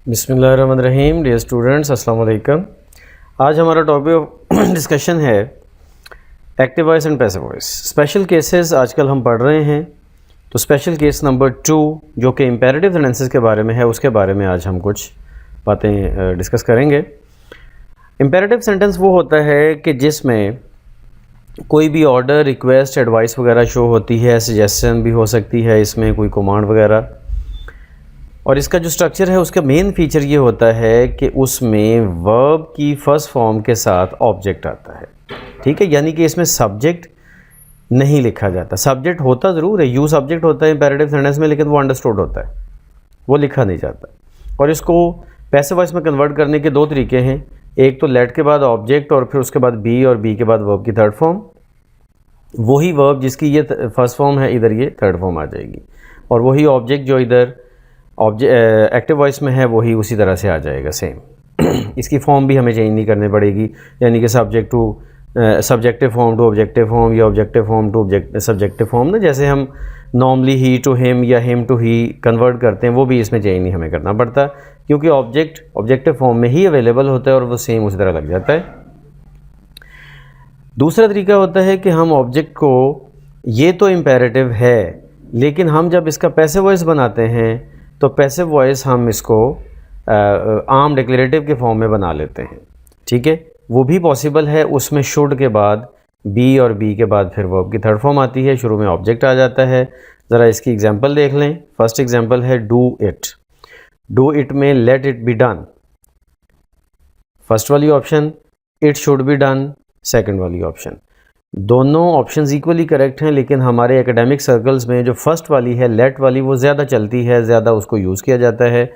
बिस्मिल्लाहिर्रहमानिर्रहीम। Dear students, अस्सलाम वालेकुम। आज हमारा टॉपिक डिस्कशन है active voice and passive voice. Special cases आजकल हम पढ़ रहे हैं, तो स्पेशल केस नंबर 2 जो कि इम्पेरेटिव सेंटेंसेस के बारे में है, उसके बारे में आज हम कुछ बातें डिस्कस करेंगे। इम्पेरेटिव सेंटेंस वो होता है कि जिसमें कोई भी ऑर्डर, रिक्वेस्ट, एडवाइस वगैरह शो होती है, सजेशन भी हो सकती है, इसमें कोई कमांड वगैरह। और इसका जो स्ट्रक्चर है उसका मेन फीचर ये होता है कि उसमें वर्ब की फर्स्ट फॉर्म के साथ ऑब्जेक्ट आता है। ठीक है, यानी कि इसमें सब्जेक्ट नहीं लिखा जाता। सब्जेक्ट होता ज़रूर है, यू सब्जेक्ट होता है इम्पेरेटिव सेंटेंस में, लेकिन वो अंडरस्टूड होता है, वो लिखा नहीं जाता। और इसको पैसिव वॉइस में कन्वर्ट करने के दो तरीके हैं। एक तो लेट के बाद ऑब्जेक्ट और फिर उसके बाद बी, और बी के बाद वर्ब की थर्ड फॉर्म। वही वर्ब जिसकी ये फर्स्ट फॉर्म है, इधर ये थर्ड फॉर्म आ जाएगी, और वही ऑब्जेक्ट जो इधर एक्टिव वॉइस में है वही उसी तरह से आ जाएगा सेम। इसकी फॉर्म भी हमें चेंज नहीं करनी पड़ेगी, यानी कि subject to subjective form to objective form, या objective form to subjective form ना, जैसे हम नॉर्मली ही टू हिम या हिम टू ही कन्वर्ट करते हैं, वो भी इसमें चेंज नहीं हमें करना पड़ता, क्योंकि ऑब्जेक्ट ऑब्जेक्टिव फॉर्म में ही अवेलेबल होता है और वो सेम उसी तरह लग जाता है। दूसरा तरीका होता है कि हम ऑब्जेक्ट को, ये तो इम्पेरेटिव है, लेकिन हम जब इसका पैसिव वॉइस बनाते हैं तो पैसिव वॉइस हम इसको आम डिक्लेरेटिव के फॉर्म में बना लेते हैं। ठीक है, वो भी पॉसिबल है। उसमें शुड के बाद बी, और बी के बाद फिर वर्ब की थर्ड फॉर्म आती है, शुरू में ऑब्जेक्ट आ जाता है। ज़रा इसकी एग्जांपल देख लें। फर्स्ट एग्जांपल है डू इट। डू इट में let it be done, first वाली option. It should be done, second वाली ऑप्शन। दोनों ऑप्शंस इक्वली करेक्ट हैं, लेकिन हमारे एकेडमिक सर्कल्स में जो फर्स्ट वाली है, लेट वाली, वो ज़्यादा चलती है, ज़्यादा उसको यूज़ किया जाता है।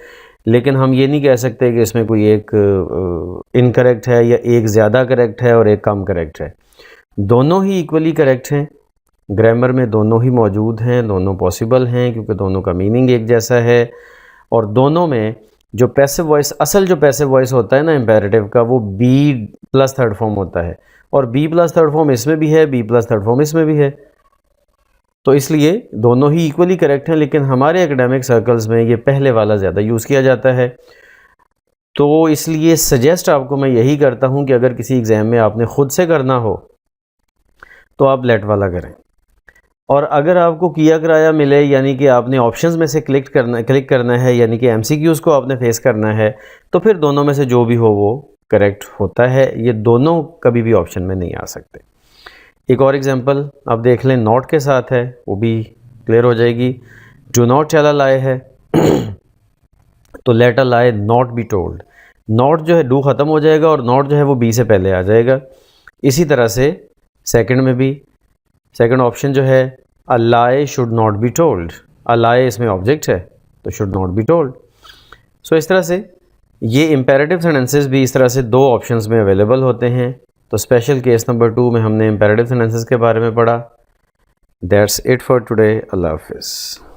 लेकिन हम ये नहीं कह सकते कि इसमें कोई एक इनकरेक्ट है या एक ज़्यादा करेक्ट है और एक कम करेक्ट है। दोनों ही इक्वली करेक्ट हैं। ग्रामर में दोनों ही मौजूद हैं, दोनों पॉसिबल हैं, क्योंकि दोनों का मीनिंग एक जैसा है। और दोनों में जो पैसिव वॉइस, असल जो पैसिव वॉइस होता है ना इम्पेरेटिव का, वो बी प्लस थर्ड फॉर्म होता है, और बी प्लस थर्ड फॉर्म इसमें भी है, बी प्लस थर्ड फॉर्म इसमें भी है। तो इसलिए दोनों ही इक्वली करेक्ट हैं, लेकिन हमारे एकेडमिक सर्कल्स में ये पहले वाला ज़्यादा यूज़ किया जाता है। तो इसलिए सजेस्ट आपको मैं यही करता हूँ कि अगर किसी एग्ज़ाम में आपने ख़ुद से करना हो तो आप लेट वाला करें, और अगर आपको किया कराया मिले, यानी कि आपने ऑप्शंस में से क्लिक करना है, यानी कि एमसीक्यूज़ को आपने फेस करना है, तो फिर दोनों में से जो भी हो वो करेक्ट होता है। ये दोनों कभी भी ऑप्शन में नहीं आ सकते। एक और एग्जांपल आप देख लें, नॉट के साथ है, वो भी क्लियर हो जाएगी। Do not tell a lie है तो let a lie not be told. Not जो है डू ख़त्म हो जाएगा, और नॉट जो है वो बी से पहले आ जाएगा। इसी तरह से सेकंड में भी, सेकंड ऑप्शन जो है, अ लाई शुड नॉट बी टोल्ड। अ लाई इसमें ऑब्जेक्ट है, तो शुड नॉट बी टोल्ड। सो इस तरह से ये इम्पेरेटिव सेंटेंसेस भी इस तरह से दो ऑप्शंस में अवेलेबल होते हैं। तो स्पेशल केस नंबर 2 में हमने इम्पेरेटिव सेंटेंसेस के बारे में पढ़ा। That's it for today. अल्लाह हाफिज़।